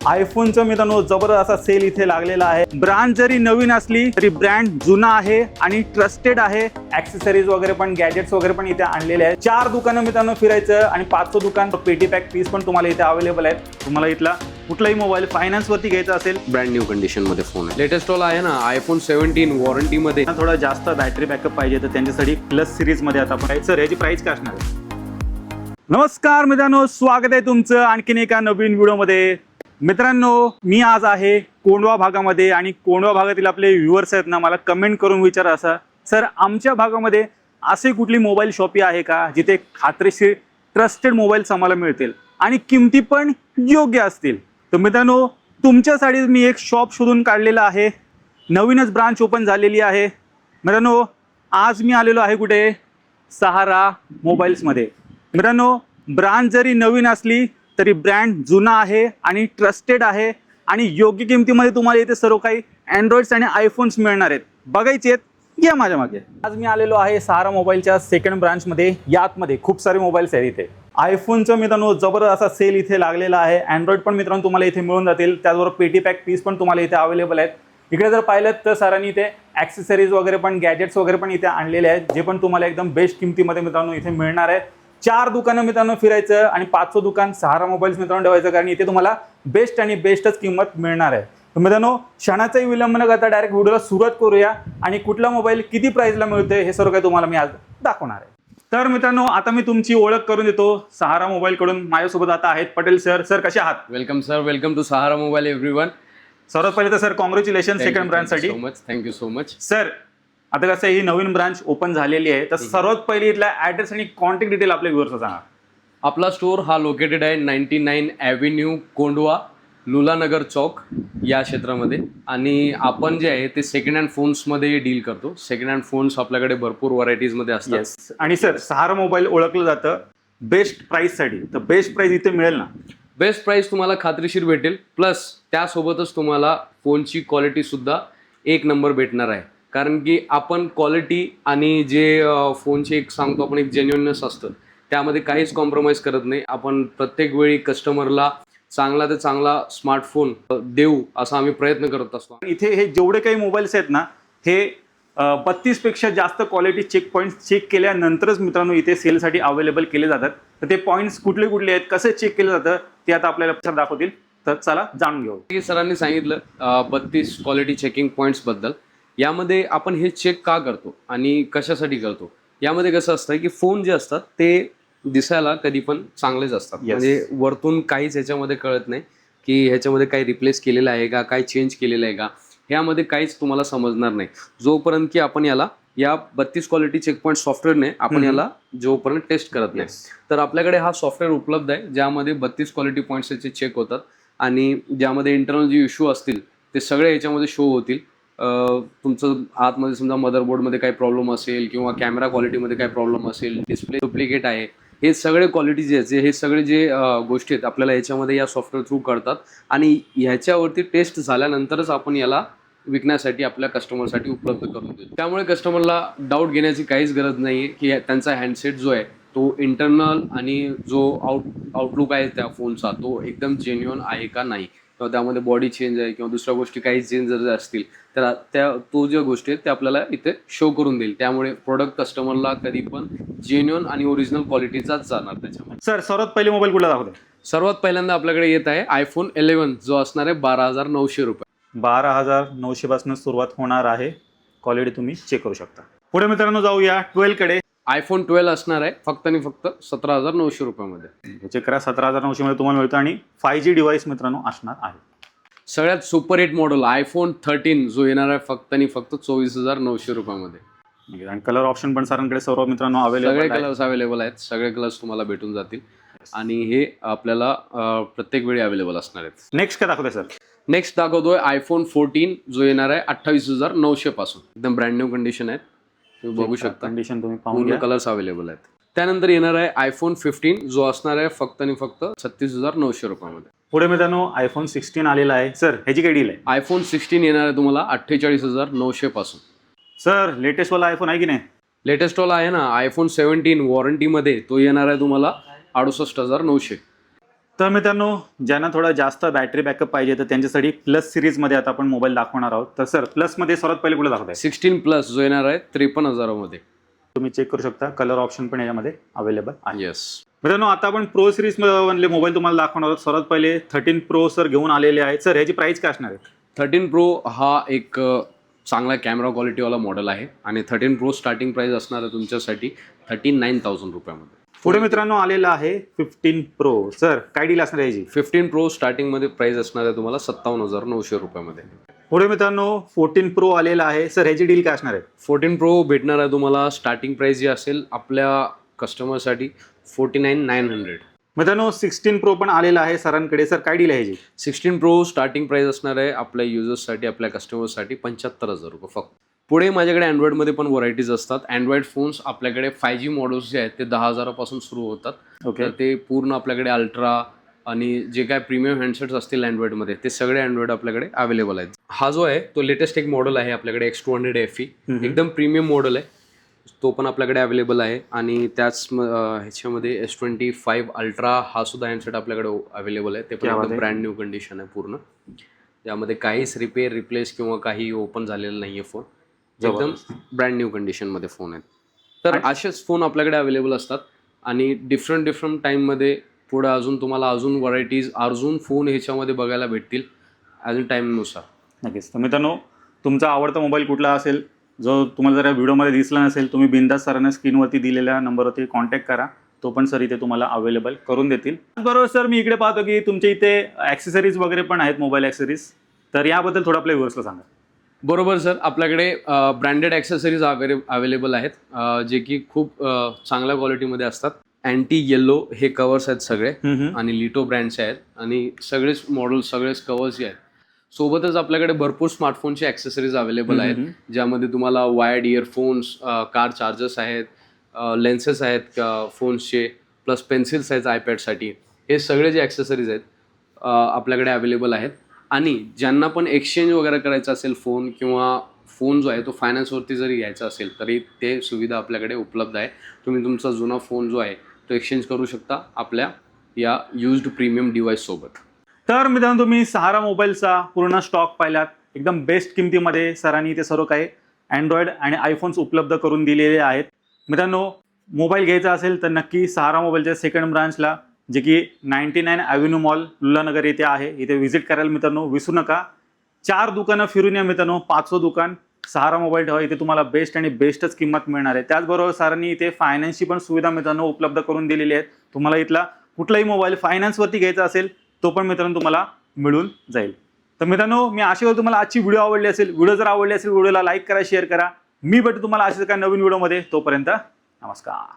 आयफोनचं मित्रांनो जबरदस्त असा सेल इथे लागलेला आहे। ब्रँड जरी नवीन असली तरी ब्रँड जुना आहे आणि ट्रस्टेड आहे। ऍक्सेसरीज वगैरे पण गॅजेट्स वगैरे पण इथे आणलेले आहेत। 4 दुकानं मित्रांनो फिरायचं आणि 5चं दुकान पेटी पॅक पीस पण तुम्हाला इथे अवेलेबल आहेत। तुम्हाला इथला कुठलाही मोबाईल फायनान्स वरती घ्यायचा असेल, ब्रँड न्यू कंडिशन मध्ये फोन आहे। लेटेस्ट वाला आहे ना आयफोन 17 वॉरंटी मध्ये। थोडा जास्त बॅटरी बॅकअप पाहिजे तर त्यांच्यासाठी प्लस सिरीज मध्ये आता पण सर याची प्राइस काय असणार आहे? नमस्कार मित्रांनो, स्वागत आहे तुमचं आणखीन एका नवीन व्हिडिओमध्ये। मित्रांनो मी आज आहे कोंढवा भागामध्ये आणि कोंढवा भागातील आपले व्ह्युअर्स आहेत ना, मला कमेंट करून विचारा असा, सर आमच्या भागामध्ये असे कुठली मोबाईल शॉपी आहे का जिथे खात्रीशीर ट्रस्टेड मोबाईल्स आम्हाला मिळतील आणि किमती पण योग्य असतील? तर मित्रांनो तुमच्यासाठी मी एक शॉप शोधून काढलेला आहे। नवीनच ब्रांच ओपन झालेली आहे। मित्रांनो आज मी आलेलो आहे कुठे? सहारा मोबाईल्समध्ये। मित्रांनो ब्रँड जरी नवीन असली तरी ब्रँड जुना आहे आणि ट्रस्टेड आहे आणि योग्य किमतीमध्ये तुम्हाला इथे सर्व काही अँड्रॉइड्स आणि आयफोन्स मिळणार आहेत। बघायचे आहेत या माझ्या मागे। आज मी आलेलो आहे सहारा मोबाईलच्या सेकंड ब्रांचमध्ये। यातमध्ये खूप सारे मोबाईल्स आहेत इथे। आयफोनचं मित्रांनो जबरदस्त असा सेल इथे लागलेला आहे। अँड्रॉइड पण मित्रांनो तुम्हाला इथे मिळून जातील, त्याचबरोबर पेटी पॅक पीस पण तुम्हाला इथे अवेलेबल आहेत। इकडे जर पाहिलं तर सरांनी इथे ॲक्सेसरीज वगैरे पण गॅजेट्स वगैरे पण इथे आणलेले आहेत, जे पण तुम्हाला एकदम बेस्ट किमतीमध्ये मित्रांनो इथे मिळणार आहे। 4 दुकानं मित्रांनो फिरायचं आणि 5चं दुकान सहारा मोबाईल्स मित्रांनो ठेवायचं, कारण इथे तुम्हाला बेस्ट आणि बेस्टच किंमत मिळणार आहे। तर मित्रांनो क्षणाचाही विलंब न करता डायरेक्ट व्हिडिओला सुरुवात करूया आणि कुठला मोबाईल किती प्राइसला मिळतोय हे सर्व काही तुम्हाला मी आज दाखवणार आहे। तर मित्रांनो आता मी तुमची ओळख करून देतो सहारा मोबाईल कडून। माझ्यासोबत आता आहेत पटेल सर। सर कसे आहात? Welcome sir, welcome to Sahara mobile everyone. सर्वात पहिले तर सर कॉंग्रॅच्युलेशन सेकंड ब्रांचसाठी। थँक्यू सो मच सर आता कसं ही नवीन ब्रांच ओपन झालेली आहे, तर सर्वात पहिली इथला ऍड्रेस आणि कॉन्टॅक्ट डिटेल आपल्या व्ह्युअर्सला सांगा। आपला स्टोर हा लोकेटेड आहे 99 ॲव्हेन्यू कोंढवा, लुलानगर चौक या क्षेत्रामध्ये। आणि आपण जे आहे ते सेकंड हँड फोन्समध्ये डील करतो। सेकंड हँड फोन्स आपल्याकडे भरपूर व्हरायटीजमध्ये असतात। आणि सर सहारा मोबाईल ओळखलं जातं बेस्ट प्राइससाठी, तर बेस्ट प्राइस इथे मिळेल ना? बेस्ट प्राइस तुम्हाला खात्रीशीर भेटेल, प्लस त्यासोबतच तुम्हाला फोनची क्वालिटी सुद्धा एक नंबर भेटणार आहे। कारण की आपण क्वालिटी आणि जे फोनचे एक सांगतो आपण एक जेन्युइननेस असतं, त्यामध्ये काहीच कॉम्प्रोमाइज करत नाही। आपण प्रत्येक वेळी कस्टमरला चांगला ते चांगला स्मार्टफोन देऊ असा आम्ही प्रयत्न करत असतो। इथे हे जेवढे काही मोबाईल्स आहेत ना, हे 32 पेक्षा जास्त क्वालिटी चेक पॉईंट्स चेक केल्यानंतरच मित्रांनो इथे सेलसाठी अवेलेबल केले जातात। तर ते पॉईंट्स कुठले कुठले आहेत, कसे चेक केलं जातं ते आता आपल्याला सर दाखवतील, तर चला जाणून घेऊ। सरांनी सांगितलं 32 क्वालिटी चेकिंग पॉईंट्स बद्दल। यामध्ये आपण हे चेक का करतो आणि कशासाठी करतो? यामध्ये कसं असतं की फोन जे असतात ते दिसायला कधी पण चांगलेच असतात। म्हणजे वरतून काहीच ह्याच्यामध्ये कळत नाही की ह्याच्यामध्ये काही रिप्लेस केलेलं आहे का, काय चेंज केलेलं आहे का, ह्यामध्ये काहीच तुम्हाला समजणार नाही जोपर्यंत की आपण याला या 32 क्वालिटी चेक पॉईंट सॉफ्टवेअरने आपण याला जोपर्यंत टेस्ट करत नाही। तर आपल्याकडे हा सॉफ्टवेअर उपलब्ध आहे ज्यामध्ये 32 क्वालिटी पॉईंट्सचे चेक होतात आणि ज्यामध्ये इंटरनल जे इश्यू असतील ते सगळे याच्यामध्ये शो होतील। तुमचं आतमध्ये समजा मदरबोर्डमध्ये काही प्रॉब्लेम असेल किंवा कॅमेरा क्वालिटीमध्ये काही प्रॉब्लेम असेल, डिस्प्ले डुप्लिकेट आहे, हे सगळे क्वालिटी जे आहेत, हे सगळे जे गोष्टी आहेत आपल्याला याच्यामध्ये या सॉफ्टवेअर थ्रू कळतात आणि ह्याच्यावरती टेस्ट झाल्यानंतरच आपण याला विकण्यासाठी आपल्या कस्टमरसाठी उपलब्ध करून देतो। त्यामुळे कस्टमरला डाऊट घेण्याची काहीच गरज नाही आहे की त्यांचा हँडसेट जो आहे तो इंटरनल आणि जो आउटलुक आहे त्या फोनचा तो एकदम जेन्युइन आहे का नाही, किंवा त्यामध्ये बॉडी चेंज आहे किंवा दुसऱ्या गोष्टी काही चेंज जर असतील तर तो ज्या गोष्टी आहेत त्या आपल्याला इथे शो करून देईल। त्यामुळे प्रोडक्ट कस्टमरला कधी पण जेन्युइन आणि ओरिजिनल क्वालिटीचाच जाणार त्याच्यामध्ये। सर सर्वात पहिले मोबाईल कुठला दाखवतो? सर्वात पहिल्यांदा आपल्याकडे येत आहे आयफोन 11 जो असणार आहे 12,900 रुपये। 12,900 पासून सुरुवात होणार आहे। क्वालिटी तुम्ही चेक करू शकता। पुढे मित्रांनो जाऊया 12 कडे। आयफोन 12 असणार आहे फक्त आणि फक्त 17,900 रुपयामध्ये। चेक करा 17,900 मध्ये तुम्हाला मिळतं आणि 5G डिव्हाइस मित्रांनो असणार आहे। सगळ्यात सुपर हिट मॉडेल आयफोन 13 जो येणार आहे फक्त आणि फक्त 24,900 रुपयामध्ये। आणि कलर ऑप्शन पण सरांकडे सर्व मित्रांनो अवेलेबल सगळे कलर्स अवेलेबल आहेत, सगळे कलर्स तुम्हाला भेटून जातील आणि हे आपल्याला प्रत्येक वेळी अवेलेबल असणार आहेत। नेक्स्ट काय दाखवतोय सर? नेक्स्ट दाखवतोय आयफोन 14 जो येणार आहे 28,900 पासून। एकदम ब्रँड न्यू कंडिशन आहे, तुम्ही बघू शकता। कंडिशन तुम्ही पाहून घ्या, कलर्स अवेलेबल आहेत। त्यानंतर येणार आहे आयफोन 15 जो असणार आहे फक्त आणि फक्त 36,900 रुपयामध्ये। पुढे मित्रांनो आयफोन 16 आलेला आहे। सर ह्याची काय डील आहे? आयफोन 16 येणार आहे तुम्हाला 48,900 पासून। सर लेटेस्ट वाला आयफोन आहे की नाही? लेटेस्ट वाला आहे ना आयफोन 17 वॉरंटीमध्ये, तो येणार आहे तुम्हाला 68,900। तर मित्रांनो, ज्यांना थोडा जास्त बॅटरी बॅकअप पाहिजे तर त्यांच्यासाठी प्लस सिरीजमध्ये आता आपण मोबाईल दाखवणार आहोत. तर सर, प्लसमध्ये सर्वात पहिले कुठे दाखवताय? 16 जो येणार आहे 53,000 मध्ये. तुम्ही चेक करू शकता, कलर ऑप्शन पण याच्यामध्ये अवेलेबल आहे. येस. मित्रांनो, आता आपण प्रो सिरीज मधले मोबाईल तुम्हाला दाखवणार आहोत. सर्वात पहिले 13 प्रो सर घेऊन आलेले आहेत. सर, ह्याची प्राइस काय असणार आहे? 13 प्रो हा एक चांगला कॅमेरा क्वालिटीवाला मॉडेल आहे आणि 13 प्रो स्टार्टिंग प्राइस असणार आहे तुमच्यासाठी 39,000 रुपयामध्ये. पुढे मित्रांनो आलेला आहे 15 प्रो. सर, काय डील असणार आहे याची? 15 प्रो स्टार्टिंग मध्ये प्राइस असणार आहे तुम्हाला 57,900 रुपयामध्ये. पुढे मित्रांनो 14 प्रो आलेला आहे. सर, ह्याची डील काय असणार आहे? 14 प्रो भेटणार आहे तुम्हाला स्टार्टिंग प्राइस जी असेल आपल्या कस्टमरसाठी 49,900. मित्रांनो 16 प्रो पण आलेला आहे सरांकडे. सर, काय डील आहे ह्याची? 16 प्रो स्टार्टिंग प्राइस असणार आहे आपल्या युजर्ससाठी, आपल्या कस्टमरसाठी 75,000 रुपये फक्त. पुढे माझ्याकडे अँड्रॉइडमध्ये पण व्हरायटीज असतात. अँड्रॉइड फोन्स आपल्याकडे 5G मॉडेल्स जे आहेत ते 10,000 पासून सुरू होतात. ओके. तर ते पूर्ण आपल्याकडे अल्ट्रा आणि जे काय प्रीमियम हँडसेट्स असतील अँड्रॉइडमध्ये ते सगळे अँड्रॉइड आपल्याकडे अवेलेबल आहेत. हा जो आहे तो लेटेस्ट एक मॉडेल आहे आपल्याकडे X200 FE. एकदम प्रीमियम मॉडेल आहे, तो पण आपल्याकडे अवेलेबल आहे. आणि त्याच ह्याच्यामध्ये S25 अल्ट्रा हा सुद्धा हँडसेट आपल्याकडे अवेलेबल आहे. ते पण एकदम ब्रँड न्यू कंडिशन आहे पूर्ण. त्यामध्ये काहीच रिपेअर रिप्लेस किंवा काही ओपन झालेलं नाही आहे फोन. एकदम ब्रँड न्यू कंडिशनमध्ये फोन आहेत. तर असेच फोन आपल्याकडे अवेलेबल असतात आणि डिफरंट टाईममध्ये पुढे अजून तुम्हाला अजून व्हरायटीज अजून फोन ह्याच्यामध्ये बघायला भेटतील अजून टाईमनुसार. नक्कीच. तर मित्रांनो, तुमचा आवडता मोबाईल कुठला असेल, जो तुम्हाला जर व्हिडिओमध्ये दिसला नसेल, तुम्ही बिंदास सरांना स्क्रीनवरती दिलेल्या नंबरवरती कॉन्टॅक्ट करा. तो पण सर इथे तुम्हाला अवेलेबल करून देतील. बरोबर सर, मी इकडे पाहतो की तुमच्या इथे ॲक्सेसरीज वगैरे पण आहेत, मोबाईल ॲक्सेसरीज. तर याबद्दल थोडं आपल्या व्ह्युअर्सला सांगा. बरोबर सर, आपल्याकडे ब्रँडेड ॲक्सेसरीज अवेलेबल आहेत जे की खूप चांगल्या क्वालिटीमध्ये असतात. अँटी येल्लो हे कवर्स आहेत सगळे आणि लिटो ब्रँडचे आहेत आणि सगळेच मॉडेल सगळेच कवर्स जे आहेत. सोबतच आपल्याकडे भरपूर स्मार्टफोनचे ॲक्सेसरीज अवेलेबल आहेत ज्यामध्ये तुम्हाला वायर्ड इयरफोन्स, कार चार्जर्स आहेत, लेन्सेस आहेत फोन्सचे, प्लस पेन्सिल्स आहेत आयपॅडसाठी. हे सगळे जे ॲक्सेसरीज आहेत आपल्याकडे अवेलेबल आहेत. आणि ज्यांना पण एक्सचेंज वगैरे करायचं असेल फोन किंवा फोन जो आहे तो फायनान्सवरती जरी घ्यायचा असेल तरी ते सुविधा आपल्याकडे उपलब्ध आहे. तुम्ही तुमचा जुना फोन जो आहे तो एक्सचेंज करू शकता आपल्या या युज्ड प्रीमियम डिव्हाइससोबत. तर मित्रांनो, तुम्ही सहारा मोबाईलचा पूर्ण स्टॉक पाहिलात. एकदम बेस्ट किमतीमध्ये सरांनी ते सर्व काही अँड्रॉइड आणि आयफोन्स उपलब्ध करून दिलेले आहेत. मित्रांनो, मोबाईल घ्यायचा असेल तर नक्की सहारा मोबाईलच्या सेकंड ब्रांचला, जे की 99 ॲव्हेन्यू मॉल लुलानगर येथे आहे, इथे व्हिजिट करायला मित्रांनो विसरू नका. 4 दुकानं फिरून या मित्रांनो. 5वं दुकान सहारा मोबाईल ठेवा. इथे तुम्हाला बेस्ट आणि बेस्टच किंमत मिळणार आहे. त्याचबरोबर सरांनी इथे फायनान्सची पण सुविधा मित्रांनो उपलब्ध करून दिलेली आहे. तुम्हाला इथला कुठलाही मोबाईल फायनान्सवरती घ्यायचा असेल तो पण मित्रांनो तुम्हाला मिळून जाईल. तर मित्रांनो, मी आशा करतो तुम्हाला आजची व्हिडिओ आवडली असेल. व्हिडिओ जर आवडली असेल व्हिडिओला लाईक करा, शेअर करा. मी भेटतो तुम्हाला अशाच एका नवीन व्हिडिओमध्ये. तोपर्यंत नमस्कार.